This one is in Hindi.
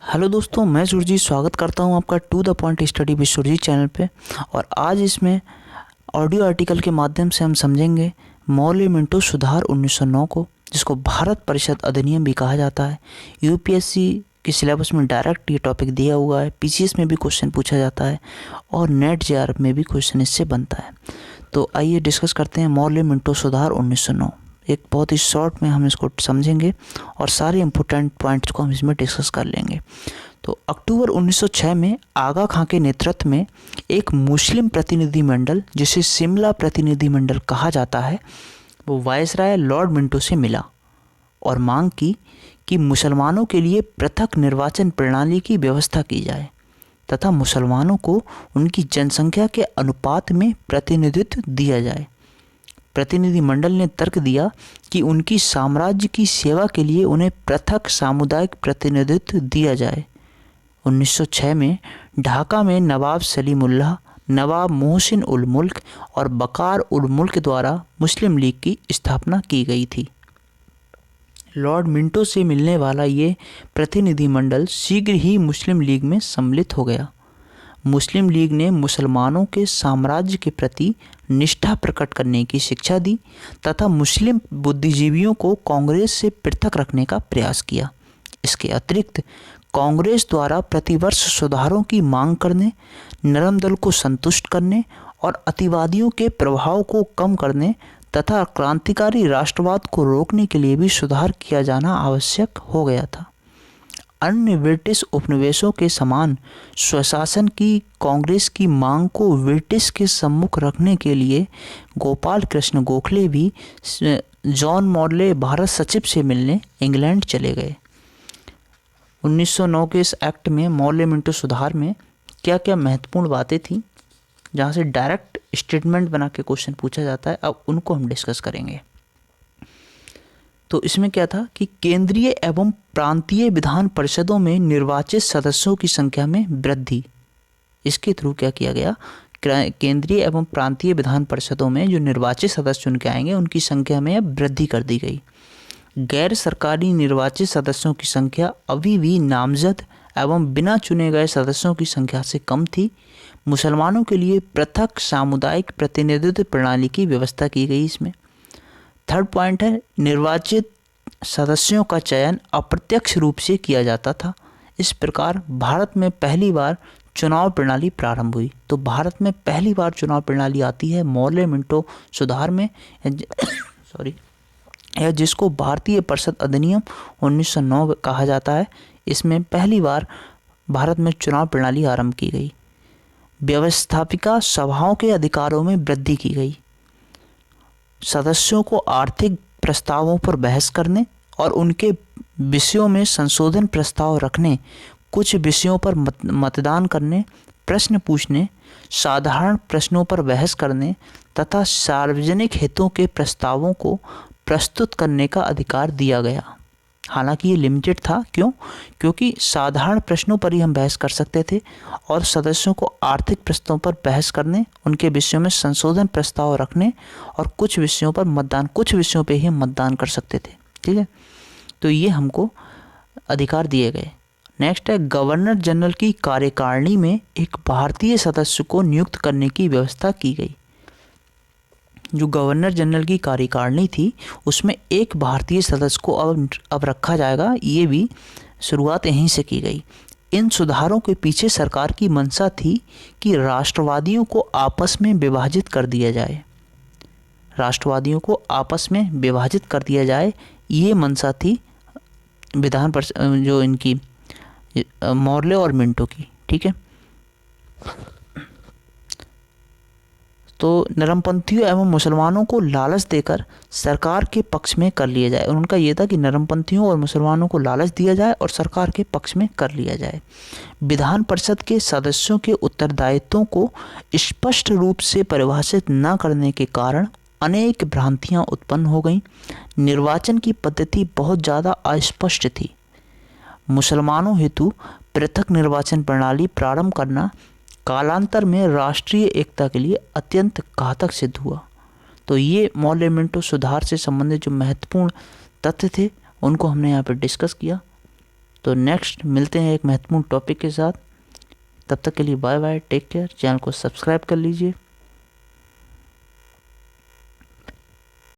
हेलो दोस्तों, मैं सुरजीत स्वागत करता हूं आपका to the point study with Surjeet channel पे। और आज इसमें ऑडियो आर्टिकल के माध्यम से हम समझेंगे मौर्य मिंटो सुधार 1909 को, जिसको भारत परिषद अधिनियम भी कहा जाता है। यूपीएससी के सिलेबस में डायरेक्ट ये टॉपिक दिया हुआ है, पीसीएस में भी क्वेश्चन पूछा जाता है और नेट जेआरएफ में भी क्वेश्चन इससे बनता है। तो आइए डिस्कस करते हैं मौर्य मिंटो सुधार 1909। एक बहुत ही शॉर्ट में हम इसको समझेंगे और सारे इम्पोर्टेंट पॉइंट्स को हम इसमें डिस्कस कर लेंगे। तो अक्टूबर 1906 में आगा खां के नेतृत्व में एक मुस्लिम प्रतिनिधिमंडल, जिसे शिमला प्रतिनिधिमंडल कहा जाता है, वो वायसराय लॉर्ड मिंटो से मिला और मांग की कि मुसलमानों के लिए पृथक निर्वाचन प्रणाली की व्यवस्था की जाए तथा मुसलमानों को उनकी जनसंख्या के अनुपात में प्रतिनिधित्व दिया जाए। प्रतिनिधिमंडल ने तर्क दिया कि उनकी साम्राज्य की सेवा के लिए उन्हें पृथक सामुदायिक प्रतिनिधित्व दिया जाए। 1906 में ढाका में नवाब सलीमुल्लाह, नवाब मोहसिन उल मुल्क और बकार उल मुल्क द्वारा मुस्लिम लीग की स्थापना की गई थी। लॉर्ड मिंटो से मिलने वाला ये प्रतिनिधिमंडल शीघ्र ही मुस्लिम लीग में सम्मिलित हो गया। मुस्लिम लीग ने मुसलमानों के साम्राज्य के प्रति निष्ठा प्रकट करने की शिक्षा दी तथा मुस्लिम बुद्धिजीवियों को कांग्रेस से पृथक रखने का प्रयास किया। इसके अतिरिक्त कांग्रेस द्वारा प्रतिवर्ष सुधारों की मांग करने, नरम दल को संतुष्ट करने और अतिवादियों के प्रभाव को कम करने तथा क्रांतिकारी राष्ट्रवाद को रोकने के लिए भी सुधार किया जाना आवश्यक हो गया था। अन्य ब्रिटिश उपनिवेशों के समान स्वशासन की कांग्रेस की मांग को ब्रिटिश के सम्मुख रखने के लिए गोपाल कृष्ण गोखले भी जॉन मॉडले भारत सचिव से मिलने इंग्लैंड चले गए। 1909 के इस एक्ट में मौर्य मिंटो सुधार में क्या क्या महत्वपूर्ण बातें थी, जहाँ से डायरेक्ट स्टेटमेंट बना के क्वेश्चन पूछा जाता है, अब उनको हम डिस्कस करेंगे। तो इसमें क्या था कि केंद्रीय एवं प्रांतीय विधान परिषदों में निर्वाचित सदस्यों की संख्या में वृद्धि। इसके थ्रू क्या किया गया, केंद्रीय एवं प्रांतीय विधान परिषदों में जो निर्वाचित सदस्य चुन के आएंगे उनकी संख्या में वृद्धि कर दी गई। गैर सरकारी निर्वाचित सदस्यों की संख्या अभी भी नामजद एवं बिना चुने गए सदस्यों की संख्या से कम थी। मुसलमानों के लिए पृथक सामुदायिक प्रतिनिधित्व प्रणाली की व्यवस्था की गई। इसमें थर्ड पॉइंट है, निर्वाचित सदस्यों का चयन अप्रत्यक्ष रूप से किया जाता था। इस प्रकार भारत में पहली बार चुनाव प्रणाली प्रारंभ हुई। तो भारत में पहली बार चुनाव प्रणाली आती है मौर्य मिंटो सुधार में या जिसको भारतीय परिषद अधिनियम 1909 कहा जाता है। इसमें पहली बार भारत में चुनाव प्रणाली आरंभ की गई। व्यवस्थापिका सभाओं के अधिकारों में वृद्धि की गई। सदस्यों को आर्थिक प्रस्तावों पर बहस करने और उनके विषयों में संशोधन प्रस्ताव रखने, कुछ विषयों पर मतदान करने, प्रश्न पूछने, साधारण प्रश्नों पर बहस करने तथा सार्वजनिक हितों के प्रस्तावों को प्रस्तुत करने का अधिकार दिया गया। हालांकि ये लिमिटेड था। क्योंकि साधारण प्रश्नों पर ही हम बहस कर सकते थे और सदस्यों को आर्थिक प्रश्नों पर बहस करने, उनके विषयों में संशोधन प्रस्ताव रखने और कुछ विषयों पे ही हम मतदान कर सकते थे। ठीक है, तो ये हमको अधिकार दिए गए। नेक्स्ट है, गवर्नर जनरल की कार्यकारिणी में एक भारतीय सदस्य को नियुक्त करने की व्यवस्था की गई। जो गवर्नर जनरल की कार्यकारिणी थी उसमें एक भारतीय सदस्य को अब रखा जाएगा। ये भी शुरुआत यहीं से की गई। इन सुधारों के पीछे सरकार की मंशा थी कि राष्ट्रवादियों को आपस में विभाजित कर दिया जाए। ये मंशा थी विधान परिषद जो इनकी मौर्य और मिंटो की। ठीक है, तो नरमपंथियों एवं मुसलमानों को लालच देकर सरकार के पक्ष में कर लिया जाए। उनका ये था कि नरमपंथियों और मुसलमानों को लालच दिया जाए और सरकार के पक्ष में कर लिया जाए। विधान परिषद के सदस्यों के उत्तरदायित्वों को स्पष्ट रूप से परिभाषित न करने के कारण अनेक भ्रांतियां उत्पन्न हो गईं। निर्वाचन की पद्धति बहुत ज़्यादा अस्पष्ट थी। मुसलमानों हेतु पृथक निर्वाचन प्रणाली प्रारंभ करना कालांतर में राष्ट्रीय एकता के लिए अत्यंत घातक सिद्ध हुआ। तो ये मौर्य मिंटो सुधार से संबंधित जो महत्वपूर्ण तथ्य थे उनको हमने यहाँ पर डिस्कस किया। तो नेक्स्ट मिलते हैं एक महत्वपूर्ण टॉपिक के साथ। तब तक के लिए bye bye, take care. Channel को सब्सक्राइब कर लीजिए।